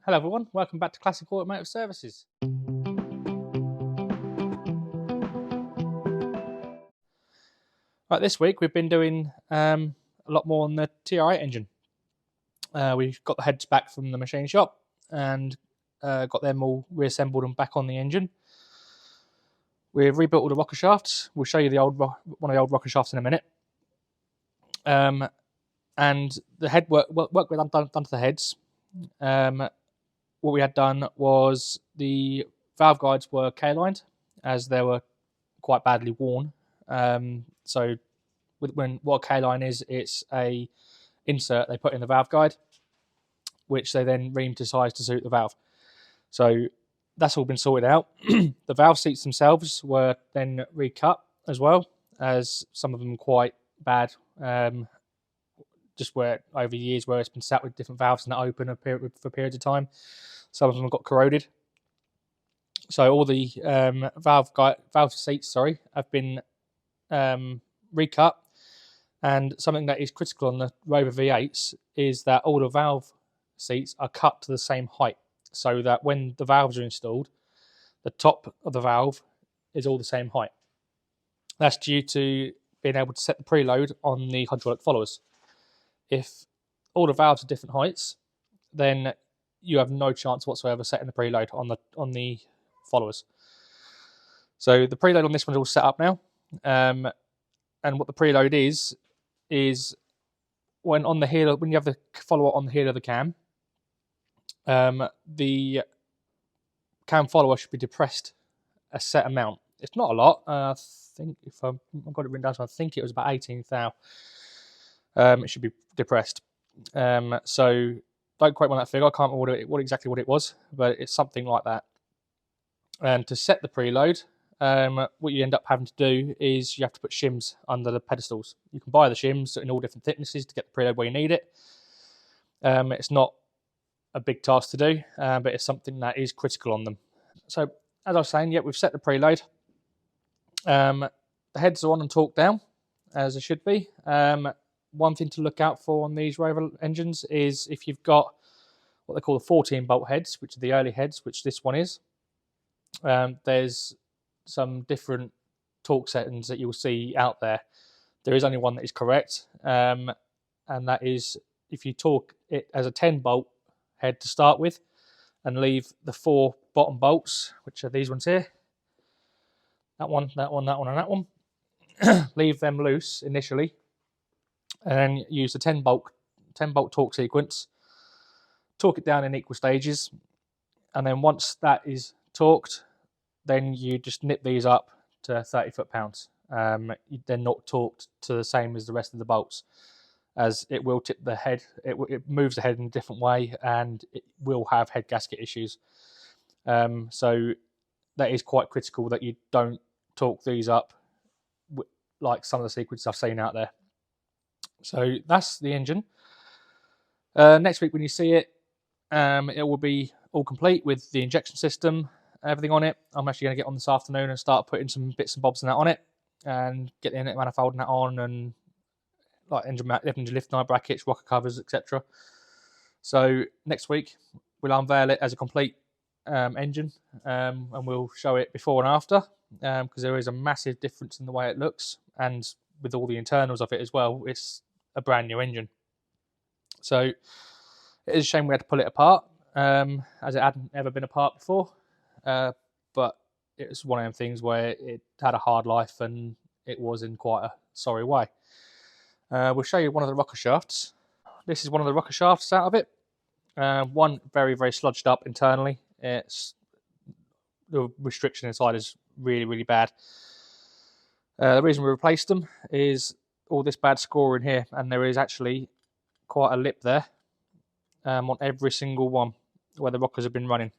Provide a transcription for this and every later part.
Hello everyone, welcome back to Classic Automotive Services. Right, this week we've been doing a lot more on the TR8 engine. We've got the heads back from the machine shop and got them all reassembled and back on the engine. We've rebuilt all the rocker shafts. We'll show you one of the old rocker shafts in a minute. And the head work we done to the heads. What we had done was the valve guides were K-lined as they were quite badly worn. So what a K-line is, it's a insert they put in the valve guide, which they then ream to size to suit the valve. So that's all been sorted out. The valve seats themselves were then recut as well, as some of them quite bad. Just where over years where it's been sat with different valves and that open for periods of time, some of them have got corroded. So all the valve seats, have been recut. And something that is critical on the Rover V8s is that all the valve seats are cut to the same height, so that when the valves are installed, the top of the valve is all the same height. That's due to being able to set the preload on the hydraulic followers. If all the valves are different heights, then you have no chance whatsoever setting the preload on the followers. So the preload on this one's all set up now, and what the preload is when you have the follower on the heel of the cam, the cam follower should be depressed a set amount. It's not a lot. I think if I've got it written down, so I think it was about 18 thou. It should be depressed. So don't quote me on that figure. I can't remember what exactly it was, but it's something like that. And to set the preload, what you end up having to do is you have to put shims under the pedestals. You can buy the shims in all different thicknesses to get the preload where you need it. It's not a big task to do, but it's something that is critical on them. So as I was saying, we've set the preload. The heads are on and torqued down, as they should be. One thing to look out for on these Rover engines is if you've got what they call the 14 bolt heads, which are the early heads, which this one is. There's some different torque settings that you'll see out there. There is only one that is correct, and that is if you torque it as a 10 bolt head to start with and leave the 4 bottom bolts, which are these ones here, that one, and that one, leave them loose initially, and then use the 10 bolt torque sequence, torque it down in equal stages, and then once that is torqued, then you just nip these up to 30 foot-pounds. They're not torqued to the same as the rest of the bolts, as it will tip the head. It moves the head in a different way, and it will have head gasket issues. So that is quite critical that you don't torque these up like some of the sequences I've seen out there. So that's the engine. Next week when you see it, it will be all complete with the injection system, everything on it. I'm actually going to get on this afternoon and start putting some bits and bobs and that on it, and get the inlet manifold and that on, and like engine lift eye brackets, rocker covers, etc. So next week we'll unveil it as a complete engine, and we'll show it before and after, because there is a massive difference in the way it looks, and with all the internals of it as well. It's a brand new engine. So it is a shame we had to pull it apart, as it hadn't ever been apart before. But it was one of them things where it had a hard life and it was in quite a sorry way. We'll show you one of the rocker shafts. This is one of the rocker shafts out of it. One very, very sludged up internally. The restriction inside is really, really bad. The reason we replaced them is all this bad scoring here, and there is actually quite a lip there on every single one where the rockers have been running.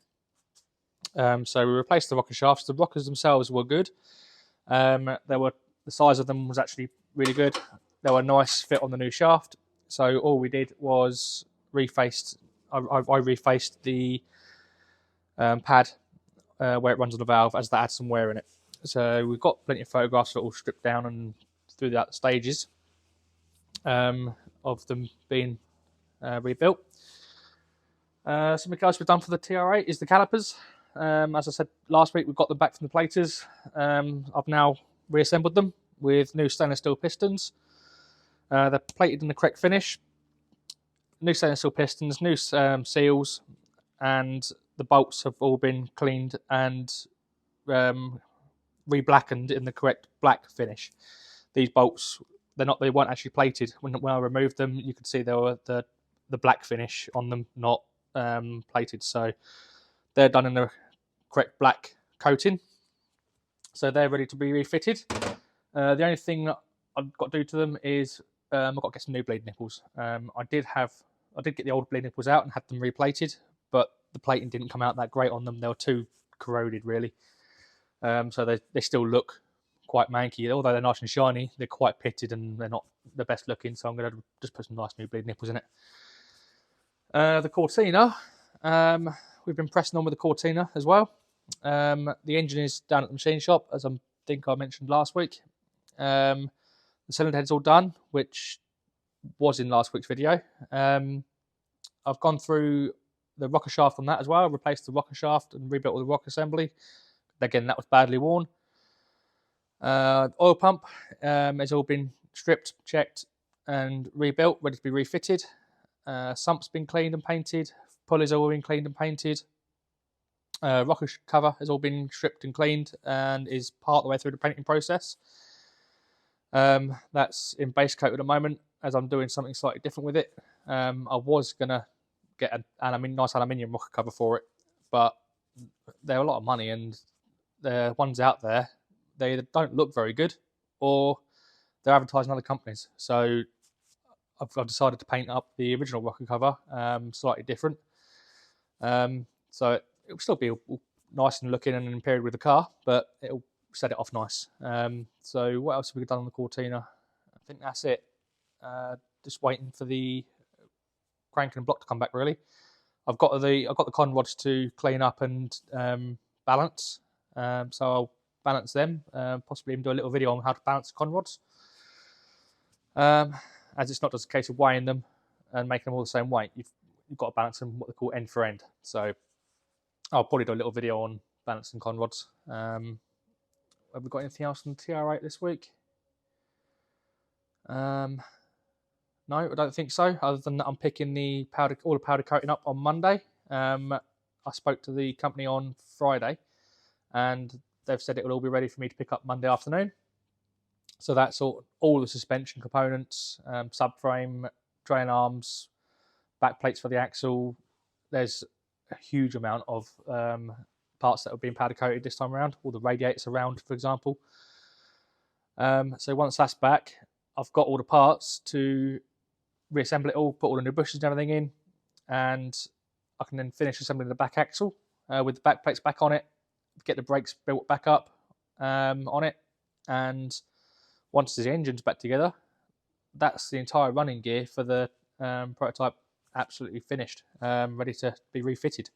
So we replaced the rocker shafts. The rockers themselves were good. The size of them was actually really good. They were a nice fit on the new shaft. So all we did was refaced. I refaced the pad where it runs on the valve, as that had some wear in it. So we've got plenty of photographs that all stripped down and through the stages of them being rebuilt. Something else we've done for the TR8 is the calipers. As I said last week, we got them back from the platers. I've now reassembled them with new stainless steel pistons. They're plated in the correct finish. New stainless steel pistons, new seals, and the bolts have all been cleaned and re-blackened in the correct black finish. These bolts, they weren't actually plated. When I removed them, you could see there were the black finish on them, not plated. So they're done in the correct black coating. So they're ready to be refitted. The only thing that I've got to do to them is I've got to get some new bleed nipples. I did get the old bleed nipples out and had them replated, but the plating didn't come out that great on them. They were too corroded, really. So they still look quite manky. Although they're nice and shiny, they're quite pitted and they're not the best looking. So I'm going to just put some nice new bleed nipples in it. The Cortina, we've been pressing on with the Cortina as well. The engine is down at the machine shop, as I think I mentioned last week. The cylinder head's all done, which was in last week's video. I've gone through the rocker shaft on that as well, replaced the rocker shaft and rebuilt all the rocker assembly. Again, that was badly worn. Oil pump has all been stripped, checked and rebuilt, ready to be refitted. Sump's been cleaned and painted. Pulleys have all been cleaned and painted. Rocker cover has all been stripped and cleaned and is part of the way through the painting process. That's in base coat at the moment, as I'm doing something slightly different with it. I was going to get a nice aluminium rocker cover for it, but they're a lot of money and the ones out there, they either don't look very good or they're advertising other companies. So I've decided to paint up the original rocker cover slightly different. So it will still be nice and looking and in period with the car, but it'll set it off nice. So what else have we done on the Cortina? I think that's it. Just waiting for the crank and block to come back, really. I've got the con rods to clean up and balance. So I'll balance them, possibly even do a little video on how to balance the con rods. As it's not just a case of weighing them and making them all the same weight. You've got to balance them what they call end for end. So I'll probably do a little video on balancing con rods. Have we got anything else on the TR8 this week? No, I don't think so. Other than that, I'm picking all the powder coating up on Monday. I spoke to the company on Friday, and they've said it will all be ready for me to pick up Monday afternoon. So that's all the suspension components, subframe, drain arms, back plates for the axle. There's a huge amount of parts that have been powder coated this time around. All the radiators around, for example. So once that's back, I've got all the parts to reassemble it all, put all the new bushes and everything in, and I can then finish assembling the back axle with the back plates back on it, get the brakes built back up on it, and once the engine's back together, that's the entire running gear for the prototype absolutely finished, ready to be refitted.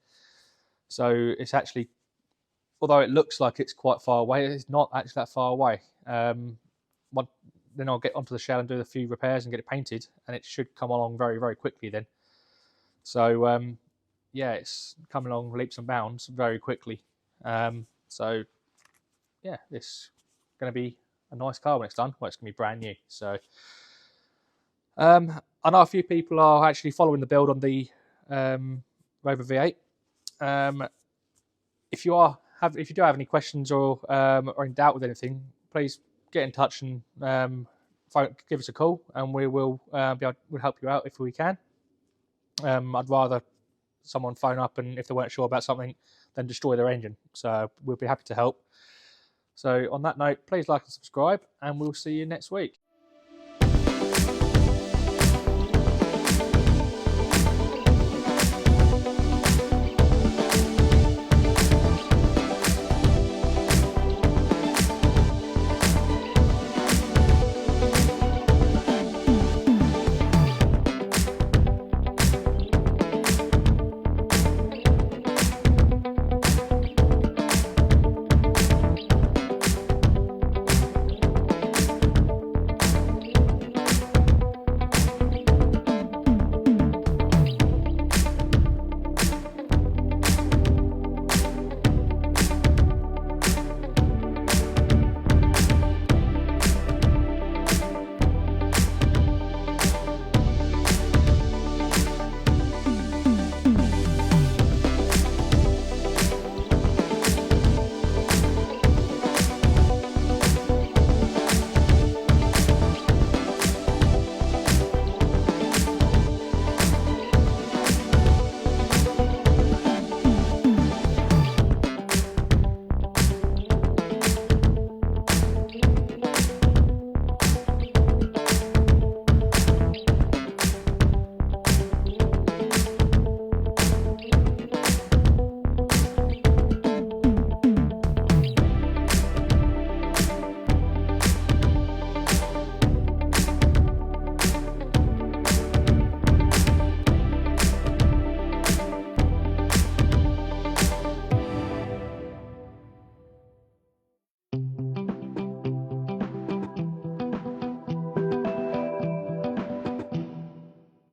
So it's actually, although it looks like it's quite far away, it's not actually that far away. Then I'll get onto the shell and do a few repairs and get it painted, and it should come along very, very quickly then. So yeah, it's coming along leaps and bounds very quickly. So yeah, it's going to be a nice car when it's done. Well, it's going to be brand new. So I know a few people are actually following the build on the Rover V8. If you do have any questions or are in doubt with anything, please get in touch and give us a call, and we will we'll help you out if we can. I'd rather someone phone up and if they weren't sure about something, then destroy their engine. So we'll be happy to help. So on that note, please like and subscribe, and we'll see you next week.